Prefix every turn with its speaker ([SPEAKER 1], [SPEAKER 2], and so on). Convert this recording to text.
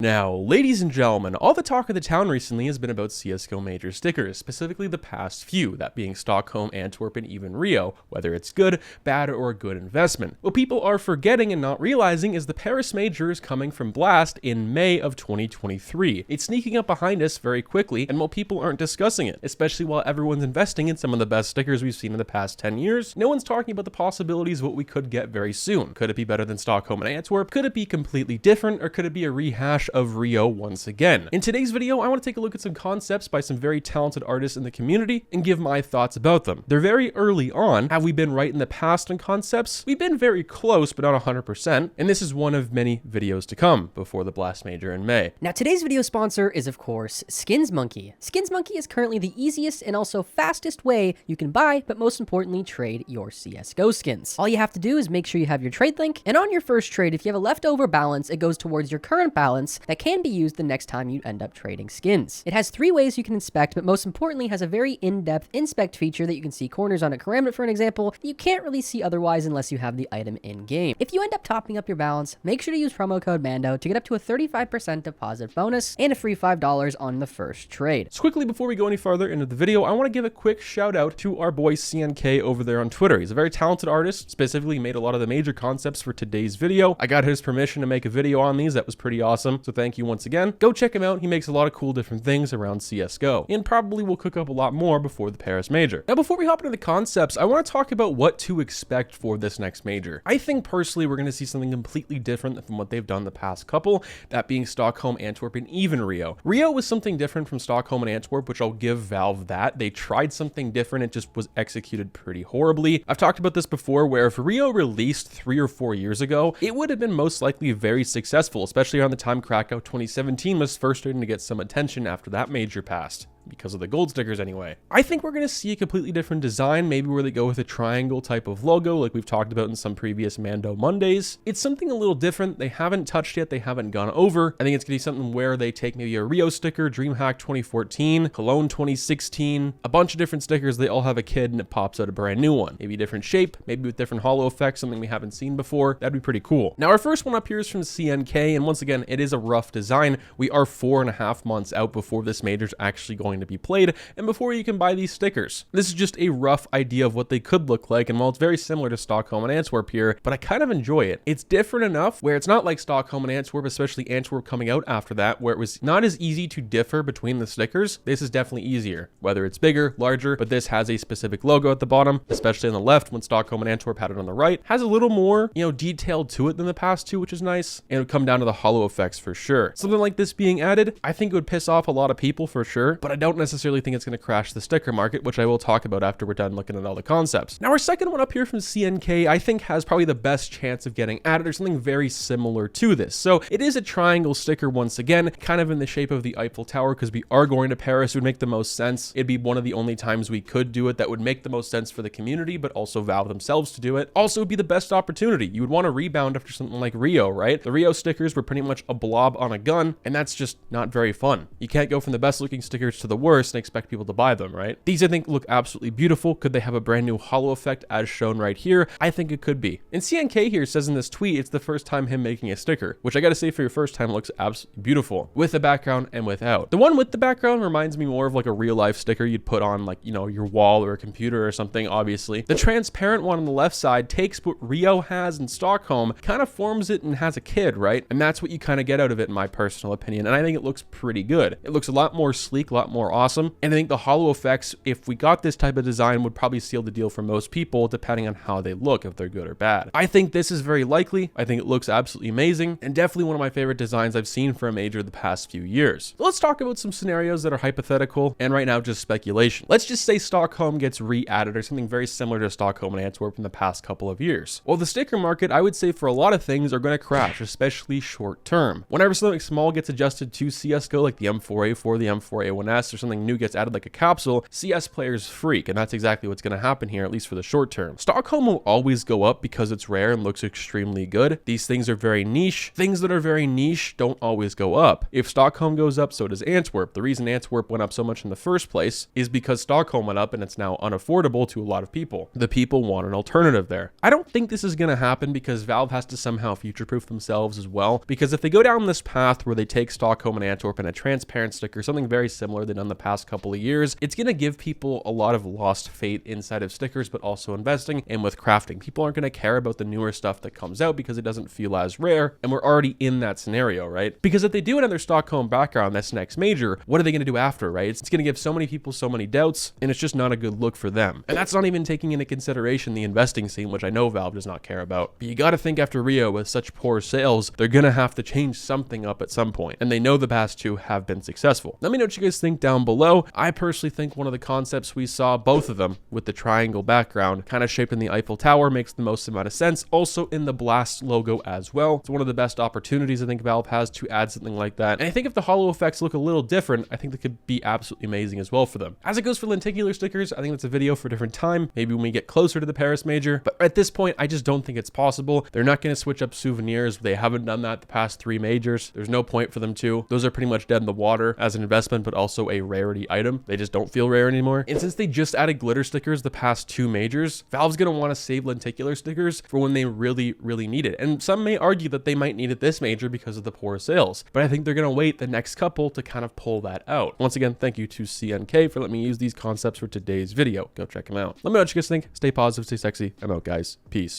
[SPEAKER 1] Now, ladies and gentlemen, all the talk of the town recently has been about CSGO major stickers, specifically the past few, that being Stockholm, Antwerp, and even Rio, whether it's good, bad, or a good investment. What people are forgetting and not realizing is the Paris major is coming from Blast in May of 2023. It's sneaking up behind us very quickly, and while people aren't discussing it, especially while everyone's investing in some of the best stickers we've seen in the past 10 years, no one's talking about the possibilities of what we could get very soon. Could it be better than Stockholm and Antwerp? Could it be completely different, or could it be a rehash of Rio once again? In today's video, I want to take a look at some concepts by some very talented artists in the community and give my thoughts about them. They're very early on. Have we been right in the past on concepts? We've been very close, but not 100%, and this is one of many videos to come before the Blast Major in May.
[SPEAKER 2] Now, today's video sponsor is, of course, SkinsMonkey. SkinsMonkey is currently the easiest and also fastest way you can buy, but most importantly, trade your CSGO skins. All you have to do is make sure you have your trade link, and on your first trade, if you have a leftover balance, it goes towards your current balance that can be used the next time you end up trading skins. It has 3 ways you can inspect, but most importantly has a very in-depth inspect feature that you can see corners on a karambit, for an example, that you can't really see otherwise unless you have the item in-game. If you end up topping up your balance, make sure to use promo code MANDO to get up to a 35% deposit bonus and a free $5 on the first trade.
[SPEAKER 1] So quickly, before we go any farther into the video, I want to give a quick shout out to our boy CNK over there on Twitter. He's a very talented artist, specifically made a lot of the major concepts for today's video. I got his permission to make a video on these. That was pretty awesome. So thank you once again. Go check him out. He makes a lot of cool different things around CSGO, and probably will cook up a lot more before the Paris major. Now, before we hop into the concepts, I want to talk about what to expect for this next major. I think personally we're going to see something completely different from what they've done the past couple, that being Stockholm, Antwerp, and even Rio. Rio was something different from Stockholm and Antwerp, which I'll give Valve that. They tried something different. It just was executed pretty horribly. I've talked about this before, where if Rio released 3 or 4 years ago, it would have been most likely very successful, especially around the time Krakow 2017 was first starting to get some attention after that major passed, because of the gold stickers anyway. I think we're going to see a completely different design, maybe where they go with a triangle type of logo like we've talked about in some previous Mando Mondays. It's something a little different. They haven't touched yet. They haven't gone over. I think it's going to be something where they take maybe a Rio sticker, DreamHack 2014, Cologne 2016, a bunch of different stickers. They all have a kid and it pops out a brand new one. Maybe a different shape, maybe with different holo effects, something we haven't seen before. That'd be pretty cool. Now, our first one up here is from CNK, and once again, it is a rough design. We are 4.5 months out before this major is actually going to be played and before you can buy these stickers. This is just a rough idea of what they could look like, and while it's very similar to Stockholm and Antwerp here, but I kind of enjoy it. It's different enough where it's not like Stockholm and Antwerp, especially Antwerp coming out after that, where it was not as easy to differ between the stickers. This is definitely easier, whether it's bigger, larger, but this has a specific logo at the bottom, especially on the left when Stockholm and Antwerp had it on the right. Has a little more, detailed to it than the past two, which is nice, and it would come down to the holo effects for sure. Something like this being added, I think it would piss off a lot of people for sure, but I don't necessarily think it's going to crash the sticker market, which I will talk about after we're done looking at all the concepts. Now, our second one up here from CNK, I think has probably the best chance of getting added, or something very similar to this. So it is a triangle sticker once again, kind of in the shape of the Eiffel Tower, because we are going to Paris. It would make the most sense. It'd be one of the only times we could do it that would make the most sense for the community, but also Valve themselves to do it. Also, it'd be the best opportunity. You would want to rebound after something like Rio, right? The Rio stickers were pretty much a blob on a gun, and that's just not very fun. You can't go from the best looking stickers to the worst and expect people to buy them, right? These I think look absolutely beautiful. Could they have a brand new holo effect as shown right here? I think it could be. And CNK here says in this tweet it's the first time him making a sticker, which I gotta say for your first time looks absolutely beautiful, with the background and without. The one with the background reminds me more of like a real life sticker you'd put on like, your wall or a computer or something, obviously. The transparent one on the left side takes what Rio has in Stockholm, kind of forms it and has a kid, right? And that's what you kind of get out of it in my personal opinion, and I think it looks pretty good. It looks a lot more sleek, a lot more awesome, and I think the holo effects, if we got this type of design, would probably seal the deal for most people, depending on how they look, if they're good or bad. I think this is very likely. I think it looks absolutely amazing, and definitely one of my favorite designs I've seen for a major the past few years. So let's talk about some scenarios that are hypothetical, and right now just speculation. Let's just say Stockholm gets re-added, or something very similar to Stockholm and Antwerp in the past couple of years. Well, the sticker market, I would say for a lot of things, are going to crash, especially short term. Whenever something small gets adjusted to CSGO, like the M4A4, the M4A1S, unless there's something new gets added like a capsule, CS players freak, and that's exactly what's going to happen here, at least for the short term. Stockholm will always go up because it's rare and looks extremely good. These things are very niche. Things that are very niche don't always go up. If Stockholm goes up, so does Antwerp. The reason Antwerp went up so much in the first place is because Stockholm went up and it's now unaffordable to a lot of people. The people want an alternative there. I don't think this is going to happen because Valve has to somehow future-proof themselves as well, because if they go down this path where they take Stockholm and Antwerp and a transparent sticker, something very similar they've done the past couple of years, it's going to give people a lot of lost faith inside of stickers, but also investing and with crafting. People aren't going to care about the newer stuff that comes out because it doesn't feel as rare, and we're already in that scenario, right? Because if they do another Stockholm background this next major, what are they going to do after, right? It's going to give so many people so many doubts, and it's just not a good look for them. And that's not even taking into consideration the investing scene, which I know Valve does not care about. But you got to think after Rio, with such poor sales, they're going to have to change something up at some point, and they know the past two have been successful. Let me know what you guys think down below. I personally think one of the concepts we saw, both of them with the triangle background, kind of shaped in the Eiffel Tower, makes the most amount of sense. Also in the Blast logo as well. It's one of the best opportunities I think Valve has to add something like that. And I think if the holo effects look a little different, I think that could be absolutely amazing as well for them. As it goes for lenticular stickers, I think that's a video for a different time, maybe when we get closer to the Paris major. But at this point, I just don't think it's possible. They're not going to switch up souvenirs. They haven't done that the past 3 majors. There's no point for them to. Those are pretty much dead in the water as an investment, but also a rarity item. They just don't feel rare anymore. And since they just added glitter stickers the past 2 majors, Valve's going to want to save lenticular stickers for when they really need it. And some may argue that they might need it this major because of the poor sales, but I think they're going to wait the next couple to kind of pull that out. Once again, thank you to CNK for letting me use these concepts for today's video. Go check them out. Let me know what you guys think. Stay positive, stay sexy. I'm out, guys. Peace.